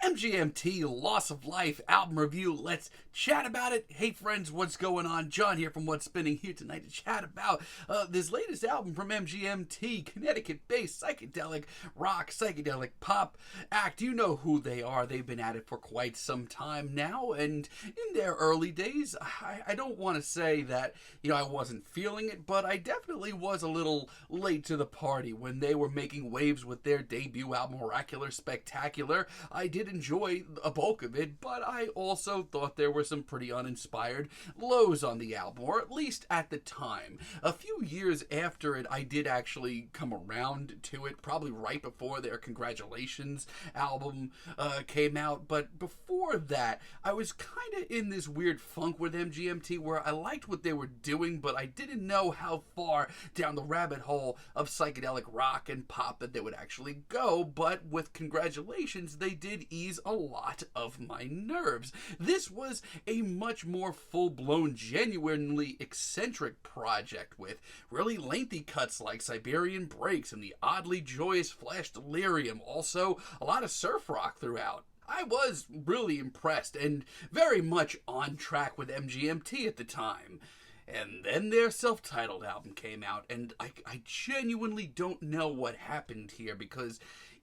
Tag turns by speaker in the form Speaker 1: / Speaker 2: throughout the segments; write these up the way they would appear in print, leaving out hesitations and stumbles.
Speaker 1: MGMT Loss of Life album review. Let's chat about it. Hey friends, what's going on? John here from What's Spinning here tonight to chat about this latest album from MGMT, Connecticut-based psychedelic rock, psychedelic pop act. You know who they are. They've been at it for quite some time now, and in their early days, I don't want to say that, I wasn't feeling it, but I definitely was a little late to the party when they were making waves with their debut album, Oracular Spectacular. I did enjoy a bulk of it, but I also thought there were some pretty uninspired lows on the album, or at least at the time. A few years after it, I did actually come around to it, probably right before their Congratulations album came out, but before that, I was kind of in this weird funk with MGMT where I liked what they were doing, but I didn't know how far down the rabbit hole of psychedelic rock and pop that they would actually go, but with Congratulations, they did ease a lot of my nerves. This was a much more full-blown, genuinely eccentric project with really lengthy cuts like Siberian Breaks and the oddly joyous Flash Delirium. Also, a lot of surf rock throughout. I was really impressed and very much on track with MGMT at the time. And then their self-titled album came out, and I genuinely don't know what happened here, because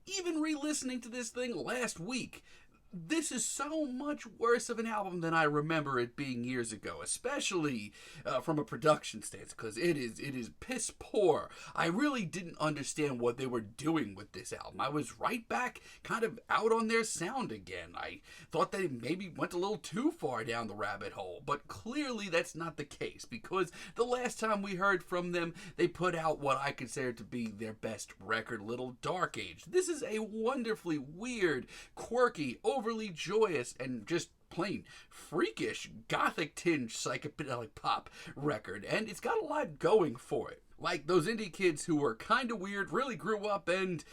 Speaker 1: even re-listening to this thing last week, this is so much worse of an album than I remember it being years ago, especially from a production stance, because it is piss poor. I really didn't understand what they were doing with this album. I was right back kind of out on their sound again. I thought they maybe went a little too far down the rabbit hole, but clearly that's not the case, because the last time we heard from them, they put out what I consider to be their best record, Little Dark Age. This is a wonderfully weird, quirky, overly joyous, and just plain freakish, gothic-tinged psychedelic pop record, and it's got a lot going for it. Like, those indie kids who were kind of weird really grew up, and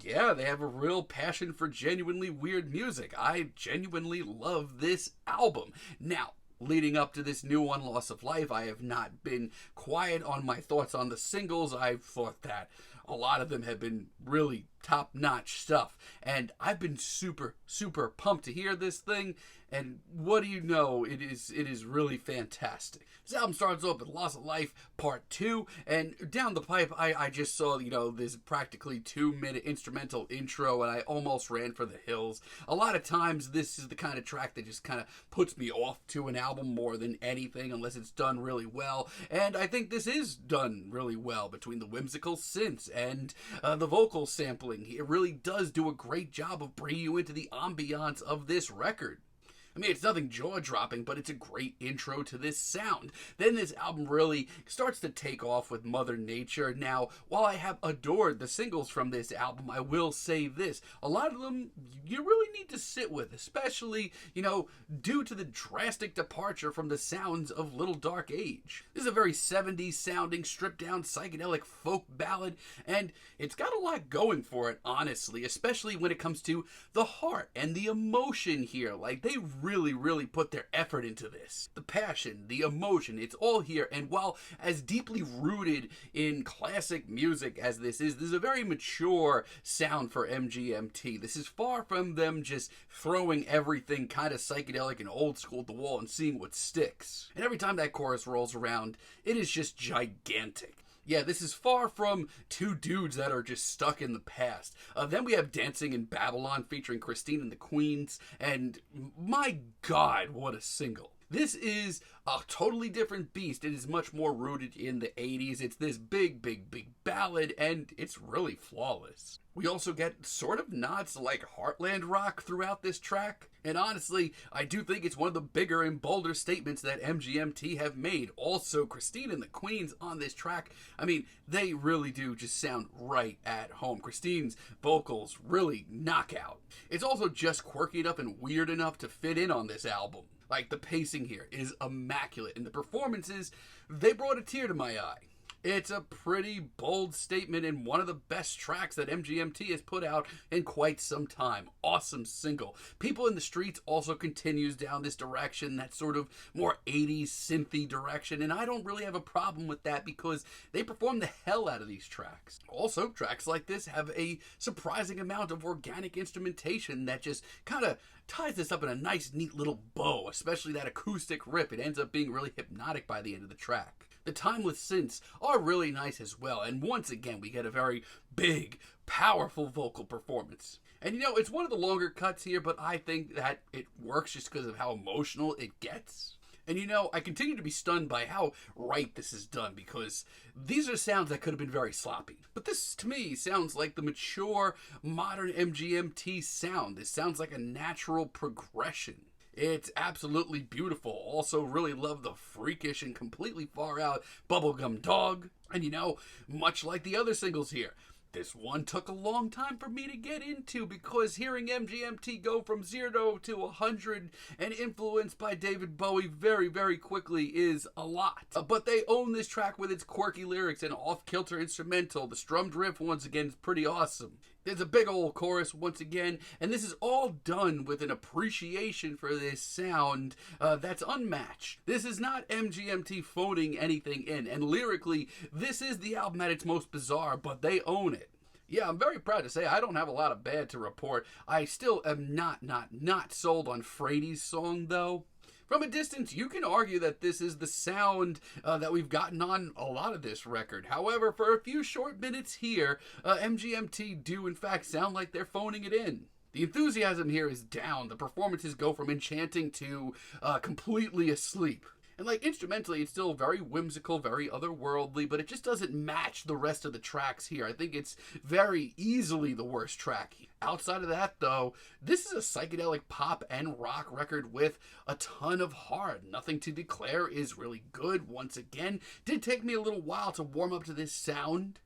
Speaker 1: yeah, they have a real passion for genuinely weird music. I genuinely love this album. Now, leading up to this new one, Loss of Life, I have not been quiet on my thoughts on the singles. I've thought that a lot of them have been really top-notch stuff, and I've been super, super pumped to hear this thing, and what do you know, it is really fantastic. This album starts off with Loss of Life Part 2, and down the pipe, I just saw, this practically 2-minute instrumental intro, and I almost ran for the hills. A lot of times, this is the kind of track that just kind of puts me off to an album more than anything, unless it's done really well, and I think this is done really well between the whimsical synths and the vocal sampling. It really does do a great job of bringing you into the ambiance of this record. I mean, it's nothing jaw-dropping, but it's a great intro to this sound. Then this album really starts to take off with Mother Nature. Now, while I have adored the singles from this album, I will say this. A lot of them you really need to sit with, especially, due to the drastic departure from the sounds of Little Dark Age. This is a very 70s sounding, stripped-down psychedelic folk ballad, and it's got a lot going for it, honestly, especially when it comes to the heart and the emotion here. Like, they really put their effort into this. The passion, the emotion, it's all here. And while as deeply rooted in classic music as this is a very mature sound for MGMT. This is far from them just throwing everything kind of psychedelic and old school at the wall and seeing what sticks. And every time that chorus rolls around, it is just gigantic. Yeah, this is far from two dudes that are just stuck in the past. Then we have Dancing in Babylon featuring Christine and the Queens, and my God, what a single. This is a totally different beast. It is much more rooted in the 80s. It's this big ballad, and it's really flawless. We also get sort of nods to like Heartland rock throughout this track. And honestly, I do think it's one of the bigger and bolder statements that MGMT have made. Also, Christine and the Queens on this track, I mean, they really do just sound right at home. Christine's vocals really knock out. It's also just quirky enough and weird enough to fit in on this album. Like, the pacing here is immaculate, and the performances, they brought a tear to my eye. It's a pretty bold statement and one of the best tracks that MGMT has put out in quite some time. Awesome single. People in the Streets also continues down this direction, that sort of more 80s synthy direction, and I don't really have a problem with that because they perform the hell out of these tracks. Also, tracks like this have a surprising amount of organic instrumentation that just kind of ties this up in a nice, neat little bow, especially that acoustic rip. It ends up being really hypnotic by the end of the track. The timeless synths are really nice as well, and once again, we get a very big, powerful vocal performance. And you know, it's one of the longer cuts here, but I think that it works just because of how emotional it gets. And you know, I continue to be stunned by how right this is done, because these are sounds that could have been very sloppy. But this, to me, sounds like the mature, modern MGMT sound. This sounds like a natural progression. It's absolutely beautiful. Also really love the freakish and completely far out Bubblegum Dog. And you know, much like the other singles here, this one took a long time for me to get into, because hearing MGMT go from 0 to 100 and influenced by David Bowie very, very quickly is a lot. But they own this track with its quirky lyrics and off-kilter instrumental. The strummed riff, once again, is pretty awesome. There's a big old chorus once again, and this is all done with an appreciation for this sound that's unmatched. This is not MGMT phoning anything in, and lyrically, this is the album at its most bizarre, but they own it. Yeah, I'm very proud to say I don't have a lot of bad to report. I still am not sold on Frady's song, though. From a distance, you can argue that this is the sound that we've gotten on a lot of this record. However, for a few short minutes here, MGMT do in fact sound like they're phoning it in. The enthusiasm here is down. The performances go from enchanting to completely asleep. And like instrumentally, it's still very whimsical, very otherworldly, but it just doesn't match the rest of the tracks here. I think it's very easily the worst track. Outside of that, though, this is a psychedelic pop and rock record with a ton of heart. Nothing to Declare is really good. Once again, did take me a little while to warm up to this sound.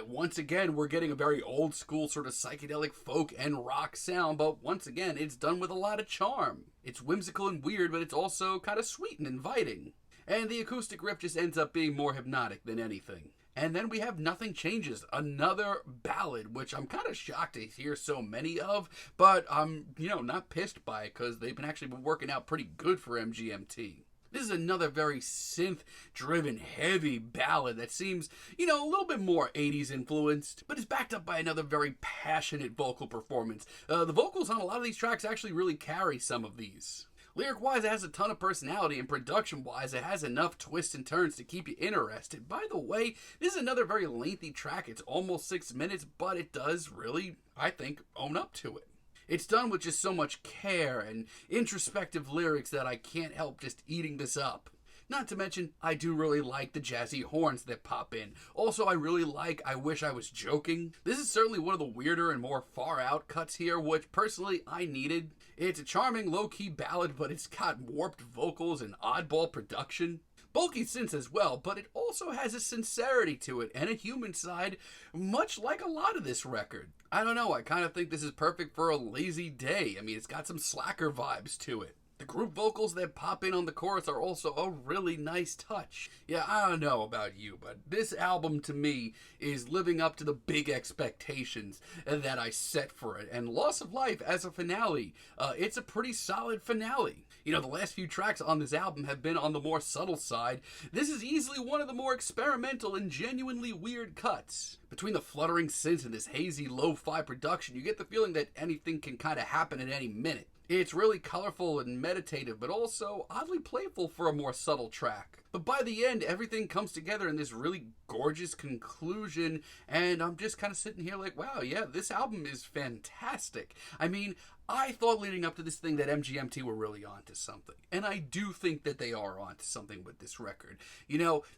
Speaker 1: Once again, we're getting a very old school sort of psychedelic folk and rock sound, but once again, it's done with a lot of charm. It's whimsical and weird, but it's also kind of sweet and inviting. And the acoustic riff just ends up being more hypnotic than anything. And then we have Nothing Changes, another ballad, which I'm kind of shocked to hear so many of, but I'm, not pissed by it, because they've actually been working out pretty good for MGMT. This is another very synth-driven, heavy ballad that seems, a little bit more 80s influenced, but is backed up by another very passionate vocal performance. The vocals on a lot of these tracks actually really carry some of these. Lyric-wise, it has a ton of personality, and production-wise, it has enough twists and turns to keep you interested. By the way, this is another very lengthy track. It's almost 6 minutes, but it does really, I think, own up to it. It's done with just so much care and introspective lyrics that I can't help just eating this up. Not to mention, I do really like the jazzy horns that pop in. Also, I really like I Wish I Was Joking. This is certainly one of the weirder and more far-out cuts here, which personally I needed. It's a charming low-key ballad, but it's got warped vocals and oddball production. Bulky synths as well, but it also has a sincerity to it and a human side, much like a lot of this record. I don't know, I kind of think this is perfect for a lazy day. I mean, it's got some Slacker vibes to it. The group vocals that pop in on the chorus are also a really nice touch. Yeah, I don't know about you, but this album to me is living up to the big expectations that I set for it. And Loss of Life as a finale, it's a pretty solid finale. The last few tracks on this album have been on the more subtle side. This is easily one of the more experimental and genuinely weird cuts. Between the fluttering synths and this hazy lo-fi production, you get the feeling that anything can kind of happen at any minute. It's really colorful and meditative, but also oddly playful for a more subtle track. But by the end, everything comes together in this really gorgeous conclusion, and I'm just kind of sitting here like, wow, yeah, this album is fantastic. I mean, I thought leading up to this thing that MGMT were really onto something. And I do think that they are onto something with this record.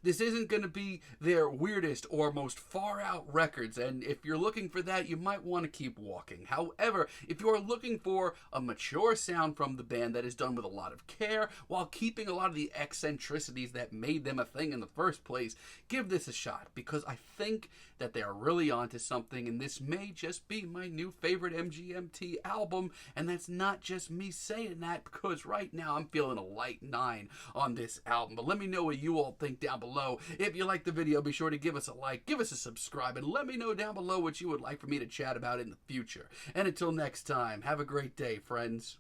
Speaker 1: This isn't going to be their weirdest or most far out records. And if you're looking for that, you might want to keep walking. However, if you are looking for a mature sound from the band that is done with a lot of care while keeping a lot of the eccentricities that made them a thing in the first place, give this a shot, because I think that they are really onto something, and this may just be my new favorite MGMT album. And that's not just me saying that, because right now I'm feeling a light 9 on this album. But let me know what you all think down below. If you like the video, be sure to give us a like, give us a subscribe, and let me know down below what you would like for me to chat about in the future. And until next time, have a great day, friends.